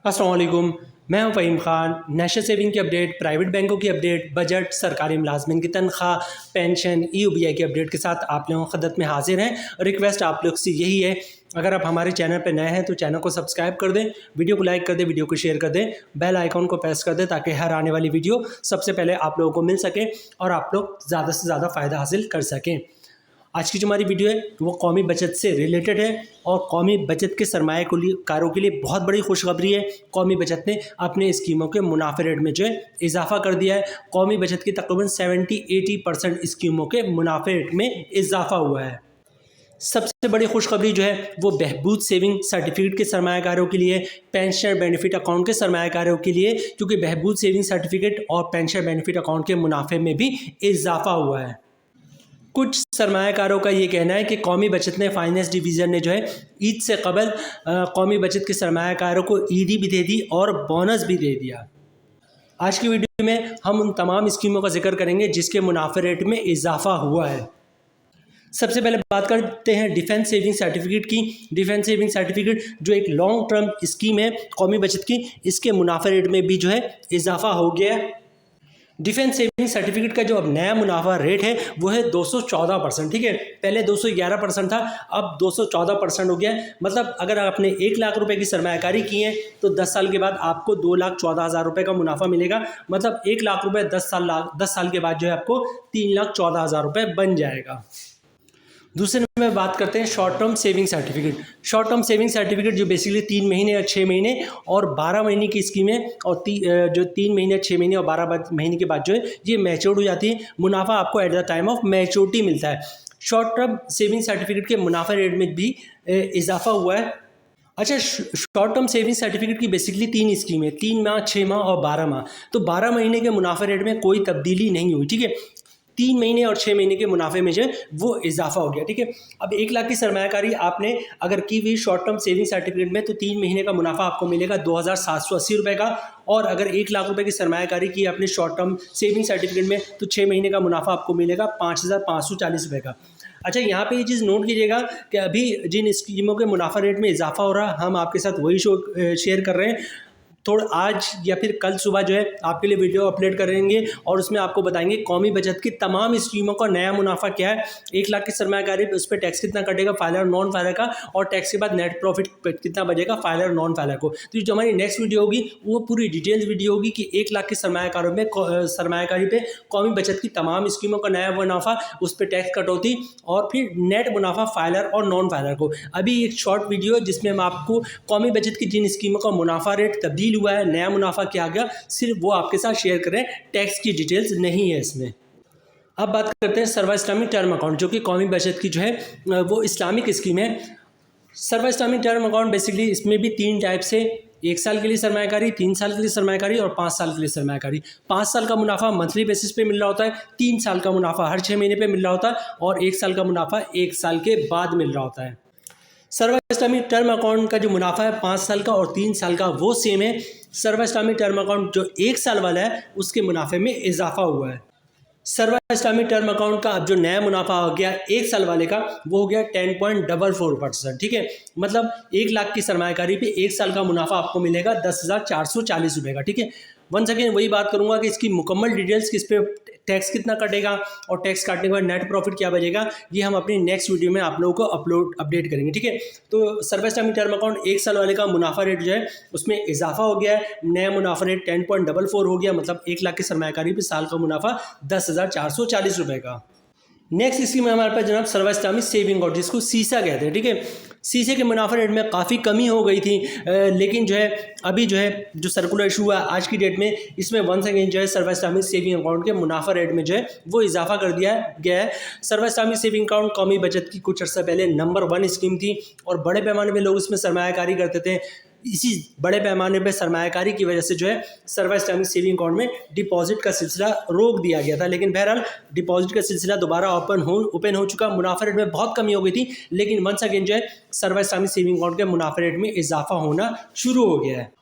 अस्सलाम वालेकुम। मैं हूं फ़हीम ख़ान। नेशनल सेविंग की अपडेट, प्राइवेट बैंकों की अपडेट, बजट, सरकारी मुलाजमिन की तनख्वाह, पेंशन, EOBI की अपडेट के साथ आप लोगों की खदमत में हाजिर हैं। रिक्वेस्ट आप लोग से यही है, अगर आप हमारे चैनल पर नए हैं तो चैनल को सब्सक्राइब कर दें, वीडियो को लाइक कर दें, वीडियो को शेयर कर दें, बेल आइकॉन को प्रेस कर दें ताकि हर आने वाली वीडियो सबसे पहले आप लोगों को मिल सके और आप लोग ज़्यादा से ज़्यादा फ़ायदा हासिल कर सकें। आज की जो हमारी वीडियो है वो कौमी बचत से रिलेटेड है और कौमी बचत के सरमायाकारों के लिए बहुत बड़ी खुशखबरी है। कौमी बचत ने अपने स्कीमों के मुनाफे रेट में जो है इजाफा कर दिया है। कौमी बचत की तकरीबन 70-80% स्कीमों के मुनाफे रेट में इजाफा हुआ है। सबसे बड़ी खुशखबरी जो है वो बहबूद सेविंग सर्टिफिकेट के सरमायाकारों के लिए, पेंशन बेनिफिट अकाउंट के सरमायाकारों के लिए, क्योंकि बहबूद सेविंग सर्टिफिकेट और पेंशन बेनिफिट अकाउंट के मुनाफे में भी इजाफा हुआ है। कुछ सरमायाकारों का ये कहना है कि कौमी बचत ने फाइनेंस डिवीज़न ने जो है ईद से कबल कौमी बचत के सरमायाकारों को ईदी भी दे दी और बोनस भी दे दिया। आज की वीडियो में हम उन तमाम स्कीमों का जिक्र करेंगे जिसके मुनाफे रेट में इजाफा हुआ है। सबसे पहले बात करते हैं डिफेंस सेविंग सर्टिफिकेट की। डिफेंस सेविंग सर्टिफिकेट जो एक लॉन्ग टर्म स्कीम है कौमी बचत की, इसके मुनाफे रेट में भी जो है इजाफा हो गया है। डिफेंस सेविंग सर्टिफिकेट का जो अब नया मुनाफा रेट है वो है 214%। ठीक है, पहले 211% था, अब 214% हो गया है। मतलब अगर आपने 1 लाख रुपए की सरमायाकारी की है तो 10 साल के बाद आपको 2,14,000 रुपये का मुनाफा मिलेगा। मतलब 1 लाख रुपये 10 साल के बाद जो है आपको 3,14,000 रुपये बन जाएगा। दूसरे नंबर में बात करते हैं short term saving certificate. Short term saving certificate जो बेसिकली 3 महीने और 6 महीने और 12 महीने की स्कीम है और जो 3 महीने 6 महीने और 12 महीने के बाद जो है ये मैच्योर हो जाती है। मुनाफा आपको at the time of maturity मिलता है। शॉर्ट टर्म सेविंग सर्टिफिकेट के मुनाफा रेट में भी इजाफा हुआ है। अच्छा, शॉर्ट टर्म सेविंग सर्टिफिकेट की बेसिकली 3 स्कीम है, 3 माह, 6 माह और 12 माह। तो 12 महीने के मुनाफा रेट में कोई तब्दीली नहीं हुई। ठीक है, 3 महीने और 6 महीने के मुनाफे में जो है वो इजाफा हो गया। ठीक है, अब 1 लाख की सरमायाकारी आपने अगर की हुई शॉर्ट टर्म सेविंग सर्टिफिकेट में तो 3 महीने का मुनाफा आपको मिलेगा 2,780 रुपये का। और अगर 1 लाख रुपए की सरमायाकारी की आपने शॉर्ट टर्म सेविंग सर्टिफिकेट में तो 6 महीने का मुनाफा आपको मिलेगा 5,540 रुपये का। अच्छा, यहाँ पे ये चीज़ नोट कीजिएगा कि अभी जिन स्कीमों के मुनाफा रेट में इजाफा हो रहा है हम आपके साथ वही शेयर कर रहे हैं। थोड़ा आज या फिर कल सुबह जो है आपके लिए वीडियो अपलोड करेंगे और उसमें आपको बताएंगे कौमी बचत की तमाम स्कीमों का नया मुनाफा क्या है। 1 लाख की सरमायाकारी पे उस पर टैक्स कितना कटेगा फाइलर और नॉन फाइलर का, और टैक्स के बाद नेट प्रॉफिट कितना बचेगा फाइलर और नॉन फाइलर को। तो जो हमारी नेक्स्ट वीडियो होगी वो पूरी डिटेल्स वीडियो होगी कि 1 लाख की सरमायाकारी पे कौमी बचत की तमाम स्कीमों का नया मुनाफा, उस पर टैक्स कटौती और फिर नेट मुनाफा फाइलर और नॉन फाइलर को। अभी एक शॉर्ट वीडियो है जिसमें हम आपको कौमी बचत की जिन स्कीमों का मुनाफा रेट तब्दील हुआ है, नया मुनाफा क्या आ गया, सिर्फ वो आपके साथ शेयर करें, टैक्स की डिटेल्स नहीं है इसमें। अब बात करते हैं सर्वा इस्लामिक टर्म अकाउंट, जो कि कौमी बचत की जो है वो इस्लामिक स्कीम है। सर्वा इस्लामिक टर्म अकाउंट बेसिकली इसमें भी 3 टाइप से, 1 साल के लिए सरमायाकारी, 3 साल के लिए सरमायाकारी और 5 साल के लिए सरमायाकारी। 5 साल का मुनाफा मंथली बेसिस पे मिल रहा होता है, 3 साल का मुनाफा हर 6 महीने पे मिल रहा होता है और 1 साल का मुनाफा 1 साल के बाद मिल रहा होता है। सर्वा इस्लामिक टर्म अकाउंट का जो मुनाफा है 5 साल का और 3 साल का वो सेम है। सर्वा इस्लामिक टर्म अकाउंट जो 1 साल वाला है उसके मुनाफे में इजाफा हुआ है। सर्वा इस्लामिक टर्म अकाउंट का अब जो नया मुनाफा हो गया 1 साल वाले का वो हो गया 10.44%। ठीक है, मतलब 1 लाख की सरमायाकारी पे 1 साल का मुनाफा आपको मिलेगा 10,440 रुपये का। ठीक है, वंस अगेन वही बात करूंगा कि इसकी मुकम्मल डिटेल्स, किस पे टैक्स कितना कटेगा और टैक्स काटने के बाद नेट प्रॉफिट क्या बचेगा, ये हम अपनी नेक्स्ट वीडियो में आप लोगों को अपडेट करेंगे। ठीक है, तो सर्वा इस्लामिक टर्म अकाउंट 1 साल वाले का मुनाफा रेट जो है उसमें इजाफा हो गया है। नया मुनाफा रेट 10.44 हो गया, मतलब 1 लाख की सरमायाकारी पे साल का मुनाफा 10,440 रुपये का। नेक्स्ट स्कीम है हमारे पास जनाब सर्वा इस्लामिक सेविंग अकाउंट, जिसको सीसा कहते हैं। ठीक है, सीसे के मुनाफा रेट में काफ़ी कमी हो गई थी, लेकिन जो है अभी जो है जो सर्कुलर इशू हुआ आज की डेट में, इसमें वंस अगेन जो है सर्वा इस्लामिक सेविंग अकाउंट के मुनाफा रेट में जो है वो इजाफा कर दिया गया है। सर्वा इस्लामिक सेविंग अकाउंट कौमी बचत की कुछ अर्सा पहले नंबर 1 स्कीम थी और बड़े पैमाने पर लोग इसमें सरमायाकारी करते थे। इसी बड़े पैमाने पर सरमायाकारी की वजह से जो है सर्वा इस्लामिक सेविंग अकाउंट में डिपॉजिट का सिलसिला रोक दिया गया था, लेकिन बहरहाल डिपॉजिट का सिलसिला दोबारा ओपन हो चुका। मुनाफा रेट में बहुत कमी हो गई थी, लेकिन वंस अगेन जो है सर्वा इस्लामिक सेविंग अकाउंट के मुनाफा रेट में इजाफा होना शुरू हो गया है।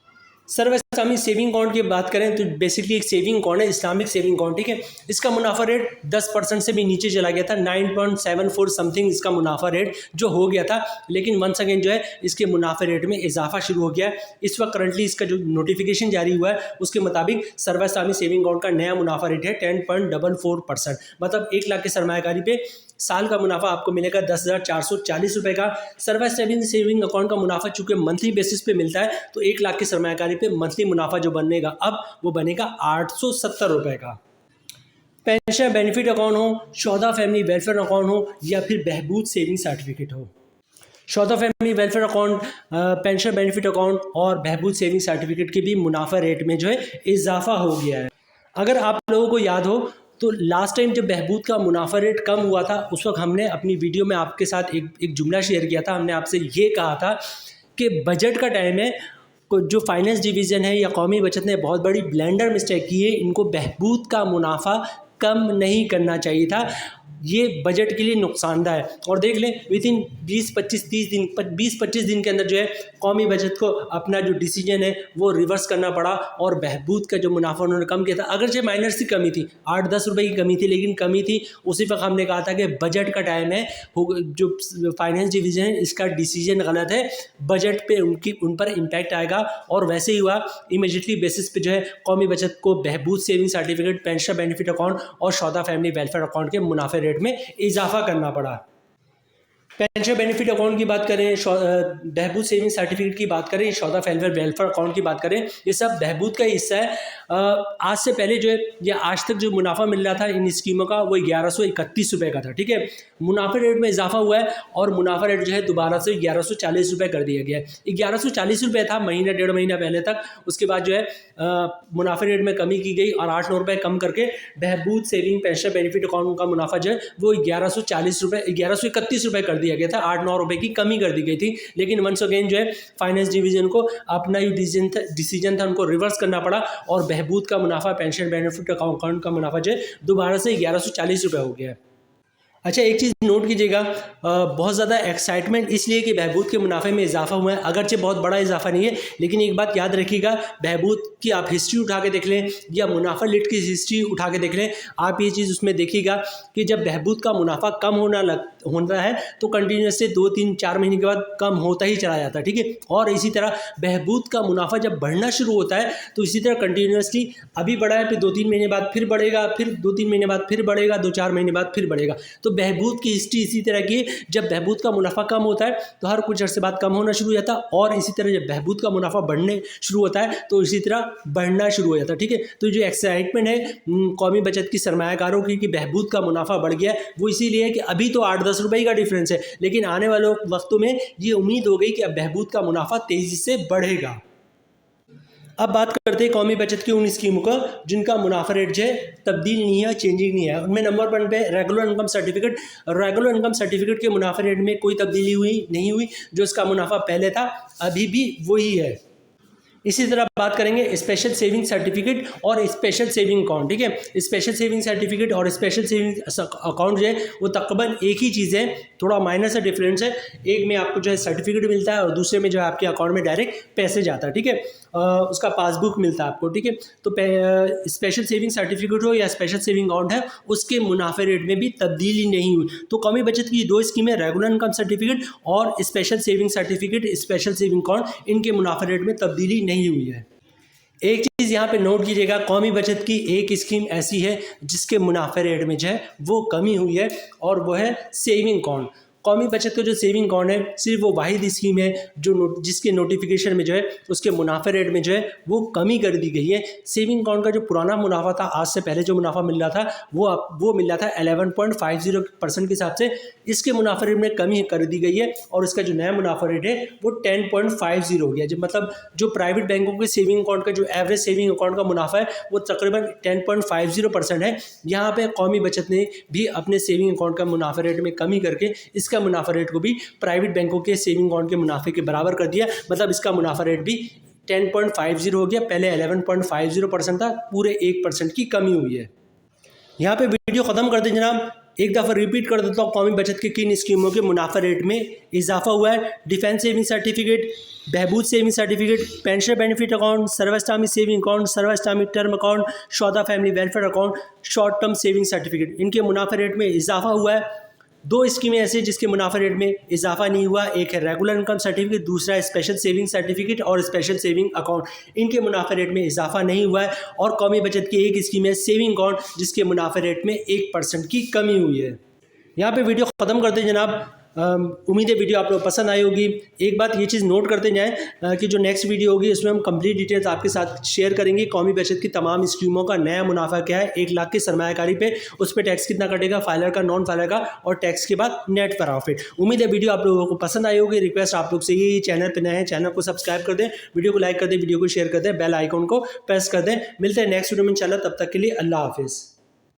सर्वइस्लामी सेविंग अकाउंट की बात करें तो बेसिकली एक सेविंग अकाउंट है, इस्लामिक सेविंग अकाउंट, ठीक है। इसका मुनाफा रेट 10% से भी नीचे चला गया था, 9.74 समथिंग इसका मुनाफा रेट जो हो गया था। लेकिन वंस अगेन जो है इसके मुनाफे रेट में इजाफा शुरू हो गया है। इस वक्त करंटली इसका जो नोटिफिकेशन जारी हुआ है उसके मुताबिक सर्वइस्लामी सेविंग अकाउंट का नया मुनाफा रेट है 10.44%। मतलब 1 लाख की सरमायाकारी पे साल का मुनाफा आपको मिलेगा 10,440 रुपये का। सर्वइस्लामी सेविंग अकाउंट का मुनाफा चूंकि मंथली बेसिस पे मिलता है तो 1 लाख की सरमायाकारी पे मंथली मुनाफा जो बनेगा अब वो बनेगा 870 रुपये का। पेंशन बेनिफिट अकाउंट हो, शौदा फैमिली वेलफेयर अकाउंट हो या फिर बहबूद सेविंग सर्टिफिकेट हो, Shuhada family welfare account, pension benefit account और बहबूद सेविंग सर्टिफिकेट के भी मुनाफा रेट में जो है इजाफा हो गया है। अगर आप लोगों को याद हो तो लास्ट टाइम जब बहबूद का मुनाफा रेट कम हुआ था उस वक्त हमने अपनी वीडियो में आपके साथ एक जुमला शेयर किया था। हमने आपसे ये कहा था कि बजट का टाइम है, जो फाइनेंस डिवीज़न है या कौमी बचत ने बहुत बड़ी ब्लेंडर मिस्टेक की है, इनको बहबूद का मुनाफा कम नहीं करना चाहिए था, ये बजट के लिए नुकसानदा है। और देख लें विद इन 20-25 दिन के अंदर जो है कौमी बजट को अपना जो डिसीजन है वो रिवर्स करना पड़ा और बहबूद का जो मुनाफा उन्होंने कम किया था। अगरचे माइनर सी कमी थी, 8-10 रुपये की कमी थी, लेकिन कमी थी। उसी वक्त हमने कहा था कि बजट का टाइम है, जो फाइनेंस डिवीज़न है इसका डिसीजन गलत है, बजट पे उन पर इम्पैक्ट आएगा। और वैसे ही हुआ, इमीडिएटली बेसिस पे जो है कौमी बचत को Behbood saving certificate, pension benefit account और शौदा फैमिली वेलफेयर अकाउंट के मुनाफे रेट में इजाफा करना पड़ा। पेंशन बेनिफिट अकाउंट की बात करें, बहबूद सेविंग सर्टिफिकेट की बात करें, शौदा वेलफेयर अकाउंट की बात करें, ये सब बहबूद का हिस्सा है। आज से पहले जो है या आज तक जो मुनाफा मिल रहा था इन स्कीमों का वो 1131 रुपये का था, ठीक है। मुनाफे रेट में इजाफा हुआ है और मुनाफा रेट जो है दोबारा से 1140 रुपये कर दिया गया है। 1140 रुपये था महीना 1.5 महीना पहले तक, उसके बाद जो है मुनाफे रेट में कमी की गई और 8-9 रुपये कम करके बहबूद सेविंग पेंशन बेनिफिट अकाउंट का मुनाफा जो है वो 1131 रुपये कर दिया गया था, 8-9 रुपये की कमी कर दी गई थी। लेकिन वंस अगेन जो है फाइनेंस डिवीजन को अपना ही डिसीजन था उनको रिवर्स करना पड़ा और बहबूद का मुनाफा, पेंशन बेनिफिट अकाउंट का मुनाफा जो है दोबारा से 1140 रुपये हो गया है। अच्छा, एक चीज़ नोट कीजिएगा, बहुत ज़्यादा एक्साइटमेंट इसलिए कि बहबूद के मुनाफे में इजाफा हुआ है, अगरचे बहुत बड़ा इजाफा नहीं है, लेकिन एक बात याद रखिएगा, बहबूद की आप हिस्ट्री उठा के देख लें या मुनाफा लिट की हिस्ट्री उठा के देख लें, आप ये चीज़ उसमें देखिएगा कि जब बहबूद का मुनाफा कम होता है तो कंटिन्यूसली 2-3-4 महीने के बाद कम होता ही चला जाता है, ठीक है। और इसी तरह बहबूद का मुनाफा जब बढ़ना शुरू होता है तो इसी तरह कंटिन्यूसली अभी बढ़ा है, फिर 2-3 महीने बाद फिर बढ़ेगा, फिर 2-3 महीने बाद फिर बढ़ेगा, 2-4 महीने बाद फिर बढ़ेगा। तो बहबूद की हिस्ट्री इसी तरह की है, जब बहबूद का मुनाफा कम होता है तो हर कुछ अर्से बाद कम होना शुरू हो जाता है, और इसी तरह जब बहबूद का मुनाफा बढ़ने शुरू होता है तो इसी तरह बढ़ना शुरू हो जाता है, ठीक है। तो जो एक्साइटमेंट है कौमी बचत की सरमायाकारों की कि बहबूद का मुनाफा बढ़ गया, वो इसीलिए है कि अभी तो 8-10 रुपये का डिफरेंस है, लेकिन आने वाले वक्तों में ये उम्मीद हो गई कि अब बहबूद का मुनाफा तेजी से बढ़ेगा। अब बात करते हैं कौमी बचत की उन स्कीमों का जिनका मुनाफा रेट जो है तब्दील नहीं है, चेंजिंग नहीं है। उनमें नंबर 1 पे regular income certificate. Regular income certificate के मुनाफा रेट में कोई तब्दीली नहीं हुई, जो इसका मुनाफा पहले था अभी भी वही है। इसी तरह बात करेंगे स्पेशल सेविंग सर्टिफिकेट और स्पेशल सेविंग अकाउंट, ठीक है। स्पेशल सेविंग सर्टिफिकेट और स्पेशल सेविंग अकाउंट जो है वो तकरीबन एक ही चीज़ है, थोड़ा माइनर सा डिफरेंस है। एक में आपको जो है सर्टिफिकेट मिलता है और दूसरे में जो है आपके अकाउंट में डायरेक्ट पैसे जाता है, ठीक है। उसका पासबुक मिलता है आपको, ठीक है। तो स्पेशल सेविंग सर्टिफिकेट हो या स्पेशल सेविंग अकाउंट है, उसके मुनाफे रेट में भी तब्दीली नहीं हुई। तो कौमी बचत की 2 स्कीमें, रेगुलर इनकम सर्टिफिकेट और special saving certificate, special saving account, इनके मुनाफे रेट में तब्दीली नहीं हुई है। एक चीज़ यहाँ पे नोट कीजिएगा, कौमी बचत की एक स्कीम ऐसी है जिसके मुनाफे रेट में जो है वो कमी हुई है और वो है सेविंग अकाउंट। कौमी बचत का जो सेविंग अकाउंट है सिर्फ वो वाहिद स्कीम है जिसके नोटिफिकेशन में जो है उसके मुनाफे रेट में जो है वो कमी कर दी गई है। सेविंग अकाउंट का जो पुराना मुनाफा था, आज से पहले जो मुनाफा मिल रहा था वो मिल रहा था 11.50% के हिसाब से, इसके मुनाफे रेट में कमी कर दी गई है और इसका जो नया मुनाफा रेट है वो 10.50 हो गया। मतलब जो प्राइवेट बैंकों के सेविंग अकाउंट का जो एवरेज सेविंग अकाउंट का मुनाफा है वो तकरीबन 10.50% है। यहाँ पे कौमी बचत ने भी अपने सेविंग अकाउंट का मुनाफा रेट में कमी करके इसका मुनाफा रेट को भी प्राइवेट बैंकों के सेविंग अकाउंट के मुनाफे के बराबर कर दिया। मतलब इसका मुनाफा रेट भी 10.50 हो गया, पहले 11.50% था, पूरे 1% की कमी हुई है। यहाँ पे वीडियो ख़त्म कर दें जनाब। एक दफ़ा रिपीट कर देता हूँ, कौमी बचत की किन स्कीमों के मुनाफा रेट में इजाफा हुआ है। Defence saving certificate, Behbood saving certificate, pension benefit account, सर्वस्टामी सेविंग अकाउंट, सर्वस्टामी term account, Shuhada family welfare account, short term saving certificate, इनके मुनाफा रेट में इजाफा हुआ है। दो स्कीमें ऐसे जिसके मुनाफा रेट में इजाफा नहीं हुआ, एक है रेगुलर इनकम सर्टिफिकेट, दूसरा है स्पेशल सेविंग सर्टिफिकेट और स्पेशल सेविंग अकाउंट, इनके मुनाफा रेट में इजाफा नहीं हुआ है। और कौमी बचत की एक स्कीम है सेविंग अकाउंट, जिसके मुनाफा रेट में 1% की कमी हुई है। यहाँ पे वीडियो ख़त्म करते हैं जनाब। उम्मीद है वीडियो आप लोग पसंद आई होगी। एक बात ये चीज़ नोट करते जाएं कि जो नेक्स्ट वीडियो होगी उसमें हम कंप्लीट डिटेल्स आपके साथ शेयर करेंगे। कौमी बचत की तमाम स्कीमों का नया मुनाफा क्या है, 1 लाख की सरमायाकारी पे उस पर टैक्स कितना कटेगा, फाइलर का, नॉन फाइलर का, और टैक्स के बाद नेट प्रॉफिट। उम्मीद है वीडियो आप लोगों को पसंद आई होगी। रिक्वेस्ट आप लोग से यही, चैनल पर नए हैं चैनल को सब्सक्राइब कर दें, वीडियो को लाइक कर दें, वीडियो को शेयर कर दें, बेल आइकॉन को प्रेस कर दें। मिलते हैं नेक्स्ट वीडियो में इंशाल्लाह, तब तक के लिए अल्लाह हाफिज़।